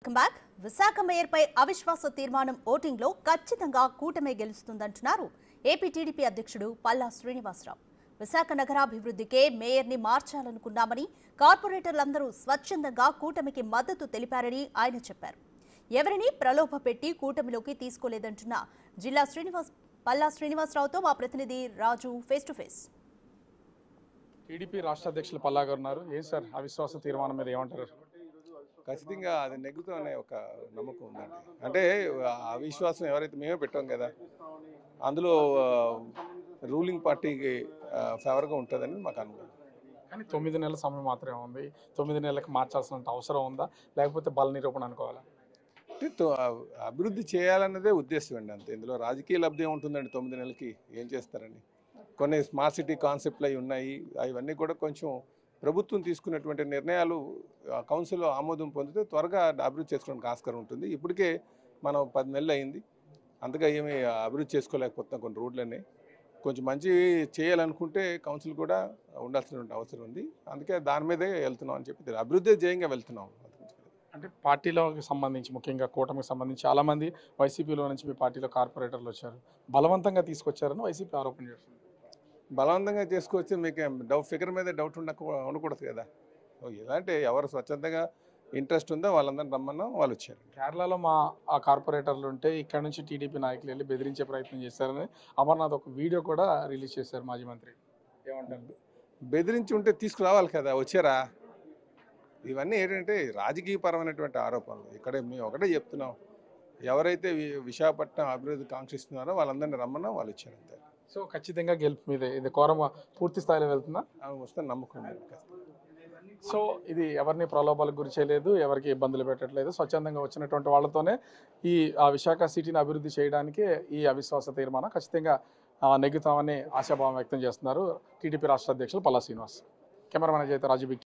Welcome back. Visakha మేయర్పై అవిశ్వాస తీర్మానం ఓటింగ్లో ఖచ్చితంగా కూటమే గెలుస్తుందంటున్నారు ఏపీ టీడీపీ అధ్యక్షుడు పల్లా శ్రీనివాసరావు. విశాఖ నగరాభివృద్ధికే మేయర్ని మార్చాలనుకున్నామని, కార్పొరేటర్లందరూ స్వచ్ఛందంగా కూటమికి మద్దతు తెలిపారని ఆయన చెప్పారు. ఎవరిని ప్రలోభపెట్టి కూటమిలోకి తీసుకోలేదంటున్న పల్లా శ్రీనివాసరావుతో మా ప్రతినిధి రాజు ఫేస్ టు ఫేస్. టీడీపీ రాష్ట్ర అధ్యక్షులు పల్లా గారు ఉన్నారు. ఏం సార్ అవిశ్వాస తీర్మానం మీద ఏమంటారు? ఖచ్చితంగా అది నెగ్గుతాం అనే ఒక నమ్మకం ఉందండి. అంటే అవిశ్వాసం ఎవరైతే మేమే పెట్టాం కదా, అందులో రూలింగ్ పార్టీకి ఫేవర్గా ఉంటుందని మాకు అనుకుంటున్నాం. కానీ 9 నెలల సమయం మాత్రమే ఉంది. 9 నెలలకు మార్చాల్సిన అవసరం ఉందా, లేకపోతే బల నిరూపణ అనుకోవాలా? అంటే అభివృద్ధి చేయాలన్నదే ఉద్దేశం అండి. అంతే, ఇందులో రాజకీయ లబ్ధి ఏముంటుందండి? 9 నెలలకి ఏం చేస్తారండి? కొన్ని స్మార్ట్ సిటీ కాన్సెప్ట్లు అవి ఉన్నాయి. అవన్నీ కూడా కొంచెం ప్రభుత్వం తీసుకున్నటువంటి నిర్ణయాలు కౌన్సిల్లో ఆమోదం పొందితే త్వరగా అభివృద్ధి చేసుకోవడానికి ఆస్కారం ఉంటుంది. ఇప్పటికే మనం 10 నెలలు అయింది, అంతగా ఏమీ అభివృద్ధి చేసుకోలేకపోతున్నాం. కొన్ని రోడ్లన్నీ కొంచెం మంచి చేయాలనుకుంటే కౌన్సిల్ కూడా ఉండాల్సినటువంటి అవసరం ఉంది. అందుకే దాని మీదే వెళ్తున్నాం అని చెప్పి అభివృద్ధి జయంగా వెళ్తున్నాం. అంటే పార్టీలోకి సంబంధించి, ముఖ్యంగా కూటమికి సంబంధించి చాలామంది వైసీపీలో నుంచి మీ పార్టీలో కార్పొరేటర్లు వచ్చారు, బలవంతంగా తీసుకొచ్చారని వైసీపీ ఆరోపణ చేస్తుంది. బలవంతంగా చేసుకొచ్చి మీకు ఫిగర్ మీద డౌట్ ఉండకూడదు కదా. ఇలాంటి ఎవరు స్వచ్ఛందంగా ఇంట్రెస్ట్ ఉందో వాళ్ళందరినీ రమ్మన్నాం, వాళ్ళు వచ్చారు. కేరళలో మా ఆ కార్పొరేటర్లు ఉంటే ఇక్కడ నుంచి టీడీపీ నాయకులు వెళ్ళి బెదిరించే ప్రయత్నం చేశారని అమర్నాథ్ ఒక వీడియో కూడా రిలీజ్ చేశారు మాజీ మంత్రి. ఏమంటారు? బెదిరించి ఉంటే తీసుకురావాలి కదా, వచ్చారా? ఇవన్నీ ఏంటంటే రాజకీయపరమైనటువంటి ఆరోపణలు. ఇక్కడ మేము ఒకటే చెప్తున్నాం, ఎవరైతే విశాఖపట్నం అభివృద్ధి కాంక్షిస్తున్నారో వాళ్ళందరినీ రమ్మన్నాం, వాళ్ళు వచ్చారు. అంతే. సో ఖచ్చితంగా గెలుపు మీదే. ఇది కోరం పూర్తి స్థాయిలో వెళ్తుందా? వస్తే నమ్మకం. సో ఇది ఎవరిని ప్రలోభాలకు గురి చేయలేదు, ఎవరికి ఇబ్బందులు పెట్టట్లేదు. స్వచ్ఛందంగా వచ్చినటువంటి వాళ్ళతోనే ఆ విశాఖ సిటీని అభివృద్ధి చేయడానికి ఈ అవిశ్వాస తీర్మానం ఖచ్చితంగా నెగ్గుతామని ఆశాభావం వ్యక్తం చేస్తున్నారు టీడీపీ రాష్ట్ర అధ్యక్షులు పల్లా శ్రీనివాస్. కెమెరామెన్ అయితే రాజు.